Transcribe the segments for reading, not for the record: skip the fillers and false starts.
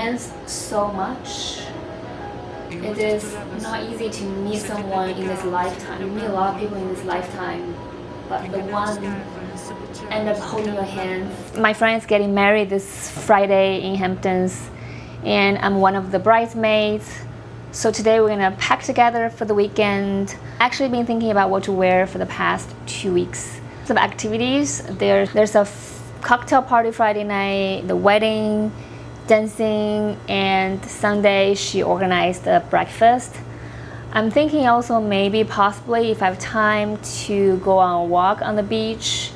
means so much. It is not easy to meet someone in this lifetime. You meet a lot of people in this lifetime, but the one end up holding your hand. My friend is getting married this Friday in Hamptons, and I'm one of the bridesmaids. So today we're gonna pack together for the weekend. Actually been thinking about what to wear for the past 2 weeks. Some activities, there's a cocktail party Friday night, the wedding, dancing, and Sunday she organized a breakfast. I'm thinking also maybe possibly if I have time to go on a walk on the beach.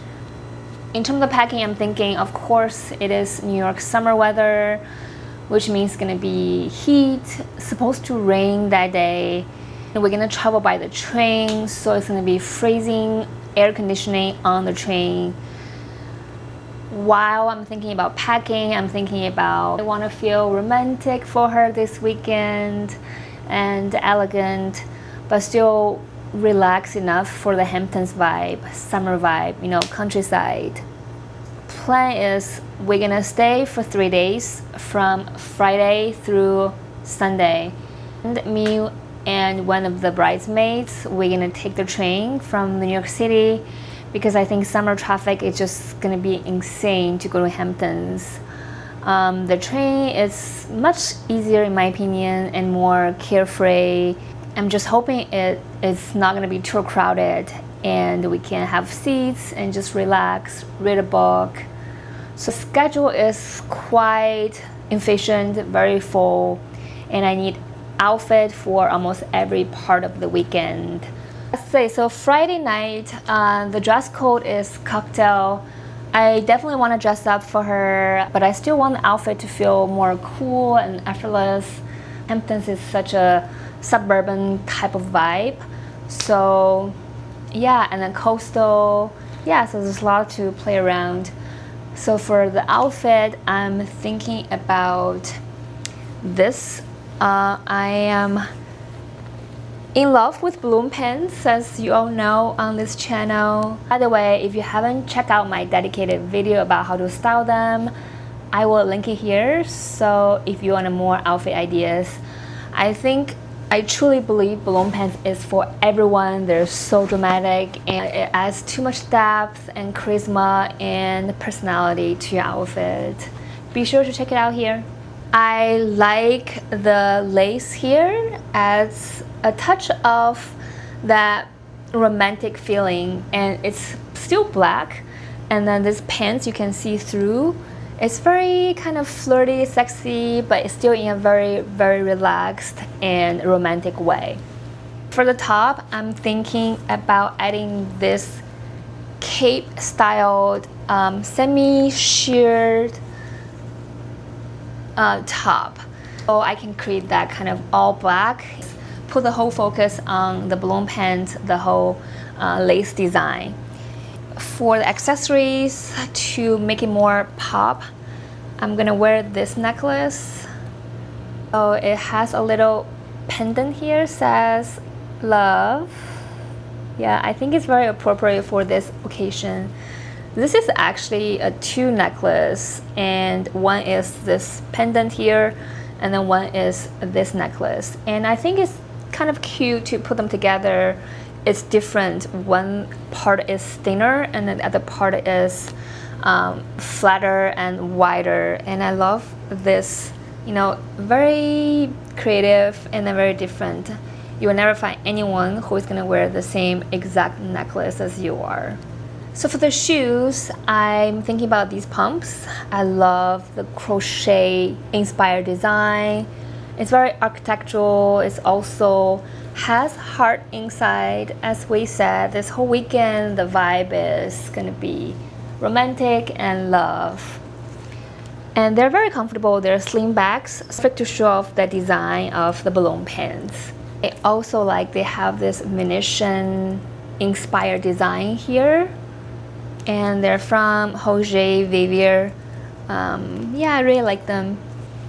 In terms of packing, I'm thinking of course it is New York summer weather, which means it's gonna be heat, supposed to rain that day. And we're gonna travel by the train, so it's gonna be freezing, air conditioning on the train. While I'm thinking about packing, I'm thinking about I wanna feel romantic for her this weekend and elegant, but still relaxed enough for the Hamptons vibe, summer vibe, you know, countryside. Plan is we're gonna stay for 3 days from Friday through Sunday. And me and one of the bridesmaids, we're gonna take the train from New York City because I think summer traffic is just gonna be insane to go to Hamptons. The train is much easier in my opinion and more carefree. I'm just hoping it's not gonna be too crowded and we can have seats and just relax, read a book. So schedule is quite efficient, very full, and I need outfit for almost every part of the weekend. Let's say, so Friday night, the dress code is cocktail. I definitely want to dress up for her, but I still want the outfit to feel more cool and effortless. Hamptons is such a suburban type of vibe. So yeah, and then coastal. Yeah, so there's a lot to play around. So for the outfit, I'm thinking about this. I am in love with balloon pants, as you all know on this channel. By the way, if you haven't checked out my dedicated video about how to style them, I will link it here. So if you want more outfit ideas, I truly believe balloon pants is for everyone. They're so dramatic and it adds too much depth and charisma and personality to your outfit. Be sure to check it out here. I like the lace here, adds a touch of that romantic feeling, and it's still black, and then this pants you can see through. It's very kind of flirty, sexy, but it's still in a very, very relaxed and romantic way. For the top, I'm thinking about adding this cape-styled semi-sheared top. So I can create that kind of all black, put the whole focus on the balloon pants, the whole lace design. For the accessories, to make it more pop, I'm gonna wear this necklace. So it has a little pendant here, says love. Yeah, I think it's very appropriate for this occasion. This is actually a 2 necklace, and one is this pendant here, and then one is this necklace. And I think it's kind of cute to put them together. It's different. One part is thinner and then the other part is flatter and wider. And I love this, you know, very creative and then very different. You will never find anyone who is gonna wear the same exact necklace as you are. So for the shoes, I'm thinking about these pumps. I love the crochet inspired design. It's very architectural. It's also has heart inside. As we said, this whole weekend the vibe is gonna be romantic and love. And they're very comfortable. They're slim backs, perfect to show off the design of the balloon pants. I also like they have this Venetian inspired design here, and they're from Jose Vivier. Yeah, I really like them.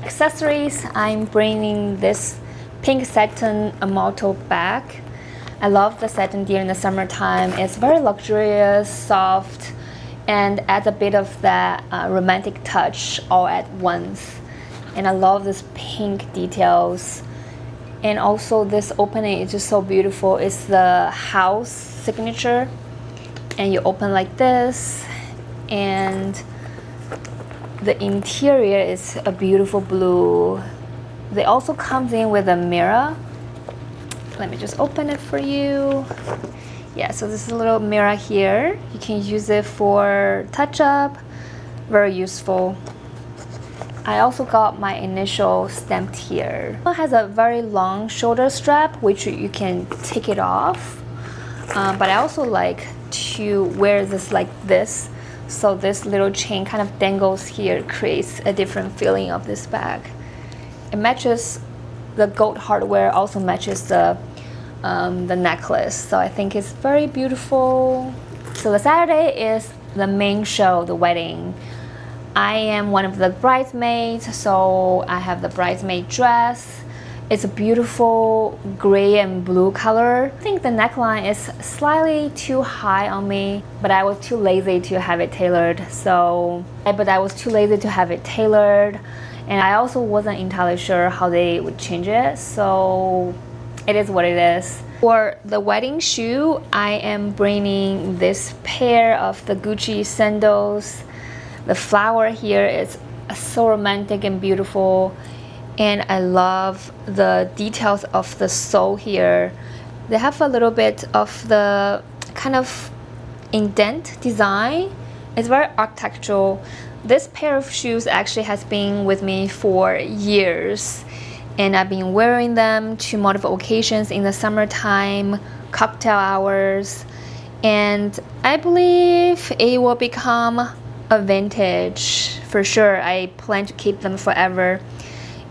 Accessories, I'm bringing this pink satin motto bag. I love the satin during the summertime. It's very luxurious, soft, and adds a bit of that romantic touch all at once. And I love this pink details. And also this opening is just so beautiful. It's the house signature. And you open like this. And the interior is a beautiful blue. They also comes in with a mirror. Let me just open it for you. Yeah, so this is a little mirror here. You can use it for touch up. Very useful. I also got my initial stamped here. It has a very long shoulder strap, which you can take it off. But I also like to wear this like this. So this little chain kind of dangles here, creates a different feeling of this bag. It matches the gold hardware, also matches the necklace. So I think it's very beautiful. So the Saturday is the main show, the wedding. I am one of the bridesmaids, so I have the bridesmaid dress. It's a beautiful gray and blue color. I think the neckline is slightly too high on me, but I was too lazy to have it tailored. And I also wasn't entirely sure how they would change it, so it is what it is. For the wedding shoe, I am bringing this pair of the Gucci sandals. The flower here is so romantic and beautiful, and I love the details of the sole here. They have a little bit of the kind of indent design. It's very architectural. This pair of shoes actually has been with me for years, and I've been wearing them to multiple occasions in the summertime, cocktail hours, and I believe it will become a vintage for sure. I plan to keep them forever,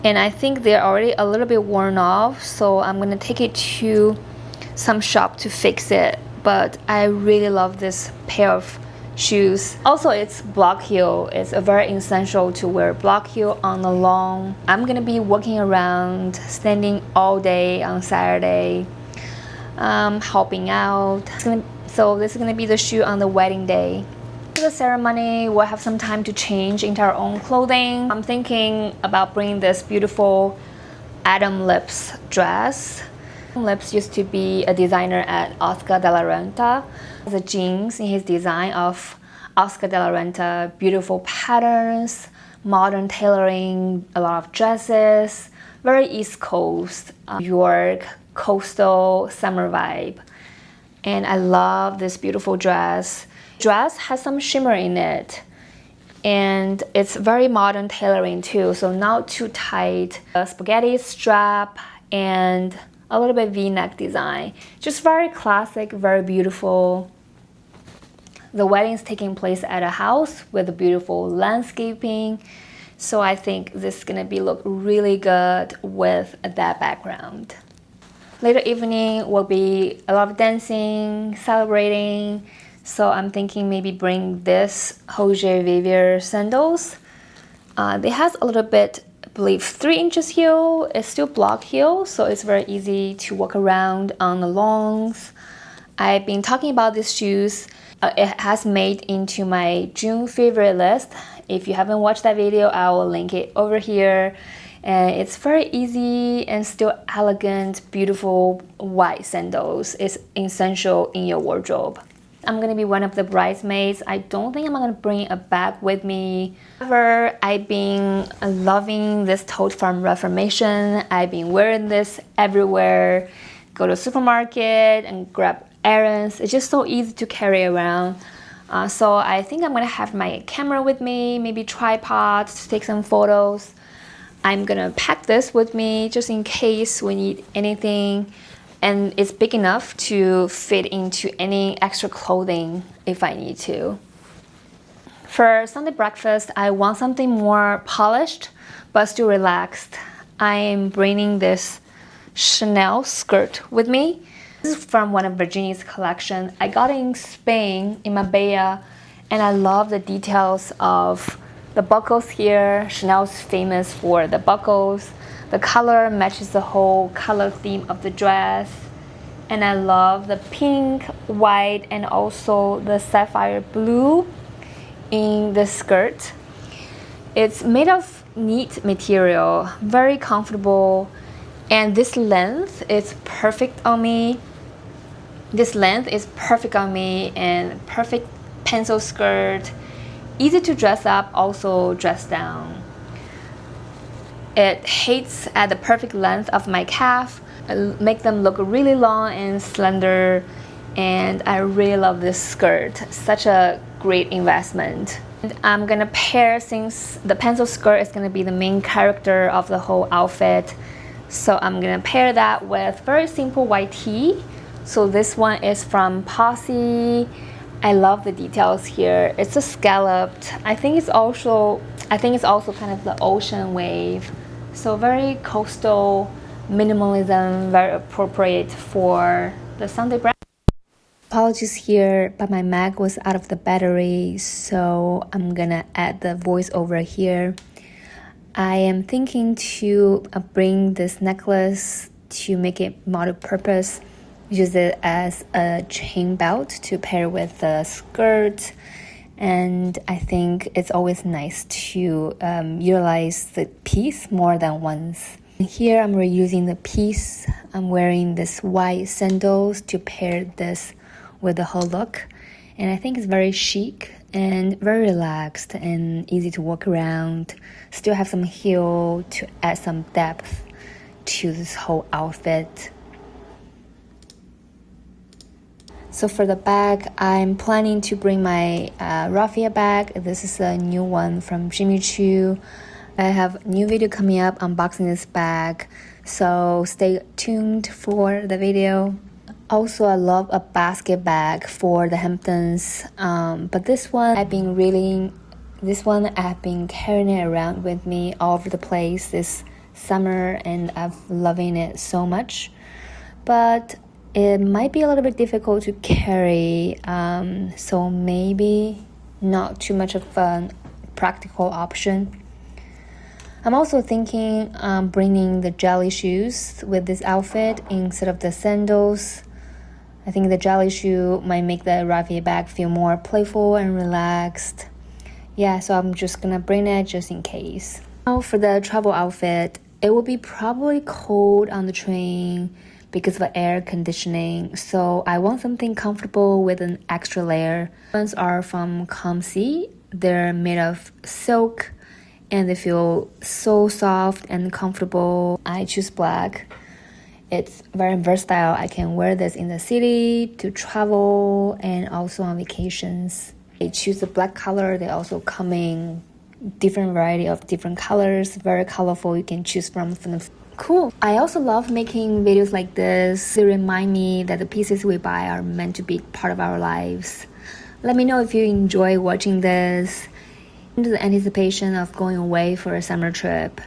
and I think they're already a little bit worn off, so I'm gonna take it to some shop to fix it. But I really love this pair of shoes. Also, it's block heel. It's a very essential to wear block heel on the lawn. I'm gonna be walking around, standing all day on Saturday, helping out. So this is gonna be the shoe on the wedding day. For the ceremony, we'll have some time to change into our own clothing. I'm thinking about bringing this beautiful Adam Lips dress. Lips used to be a designer at Oscar de la Renta. The jeans in his design of Oscar de la Renta, beautiful patterns, modern tailoring, a lot of dresses, very East Coast, New York, coastal summer vibe. And I love this beautiful dress. Dress has some shimmer in it, and it's very modern tailoring too, so not too tight. A spaghetti strap and a little bit V-neck design. Just very classic, very beautiful. The wedding is taking place at a house with a beautiful landscaping, so I think this is gonna look really good with that background. Later evening will be a lot of dancing, celebrating. So I'm thinking maybe bring this Jose Vivier sandals. They has a little bit, I believe 3 inches heel. It's still block heel, so it's very easy to walk around on the lawns. I've been talking about these shoes. It has made into my June favorite list. If you haven't watched that video, I will link it over here. And it's very easy and still elegant, beautiful white sandals. It's essential in your wardrobe. I'm gonna be one of the bridesmaids. I don't think I'm gonna bring a bag with me. However, I've been loving this tote from Reformation. I've been wearing this everywhere. Go to the supermarket and grab errands. It's just so easy to carry around. So I think I'm gonna have my camera with me, maybe tripod to take some photos. I'm gonna pack this with me just in case we need anything. And it's big enough to fit into any extra clothing if I need to. For Sunday breakfast, I want something more polished but still relaxed. I am bringing this Chanel skirt with me. This is from one of Virginia's collection. I got it in Spain, in Marbella, and I love the details of the buckles here. Chanel's famous for the buckles. The color matches the whole color theme of the dress. And I love the pink, white, and also the sapphire blue in the skirt. It's made of neat material, very comfortable, and this length is perfect on me. This length is perfect on me, and perfect pencil skirt, easy to dress up, also dress down. It hits at the perfect length of my calf, make them look really long and slender, and I really love this skirt. Such a great investment. And I'm gonna pair, since the pencil skirt is gonna be the main character of the whole outfit, so I'm gonna pair that with very simple white tee. So this one is from Posse. I love the details here. It's a scalloped. I think it's also kind of the ocean wave. So very coastal minimalism, very appropriate for the Sunday brunch. Apologies here, but my Mac was out of the battery, so I'm gonna add the voiceover here. I am thinking to bring this necklace to make it multi-purpose, use it as a chain belt to pair with the skirt, and I think it's always nice to utilize the piece more than once. Here I'm reusing the piece. I'm wearing this white sandals to pair this with the whole look, and I think it's very chic and very relaxed and easy to walk around. Still have some heel to add some depth to this whole outfit. So for the bag, I'm planning to bring my raffia bag. This is a new one from Jimmy Choo. I have a new video coming up unboxing this bag, so stay tuned for the video. Also, I love a basket bag for the Hamptons, but this one I've been carrying it around with me all over the place this summer, and I'm loving it so much. But it might be a little bit difficult to carry, so maybe not too much of a practical option. I'm also thinking bringing the jelly shoes with this outfit instead of the sandals. I think the jelly shoe might make the raffia bag feel more playful and relaxed. Yeah, so I'm just gonna bring it just in case. Now for the travel outfit, it will be probably cold on the train because of the air conditioning, so I want something comfortable with an extra layer. Ones are from Comfy. They're made of silk and they feel so soft and comfortable. I choose black. It's very versatile. I can wear this in the city, to travel, and also on vacations. I choose the black color. They also come in different variety of different colors, very colorful. You can choose from the cool. I also love making videos like this. They remind me that the pieces we buy are meant to be part of our lives. Let me know if you enjoy watching this. Into the anticipation of going away for a summer trip.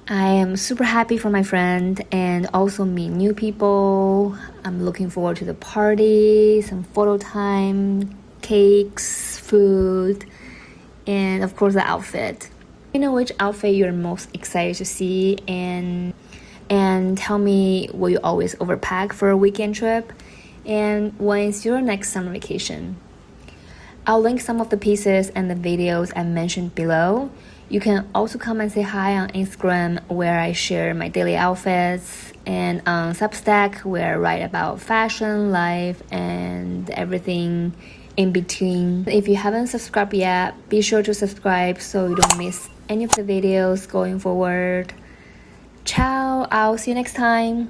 I am super happy for my friend and also meet new people. I'm looking forward to the party, some photo time, cakes, food, and of course the outfit. You know which outfit you're most excited to see, and tell me, will you always overpack for a weekend trip? And when is your next summer vacation? I'll link some of the pieces and the videos I mentioned below. You can also come and say hi on Instagram, where I share my daily outfits, and on Substack, where I write about fashion, life, and everything in between. If you haven't subscribed yet, be sure to subscribe so you don't miss any of the videos going forward. Ciao, I'll see you next time.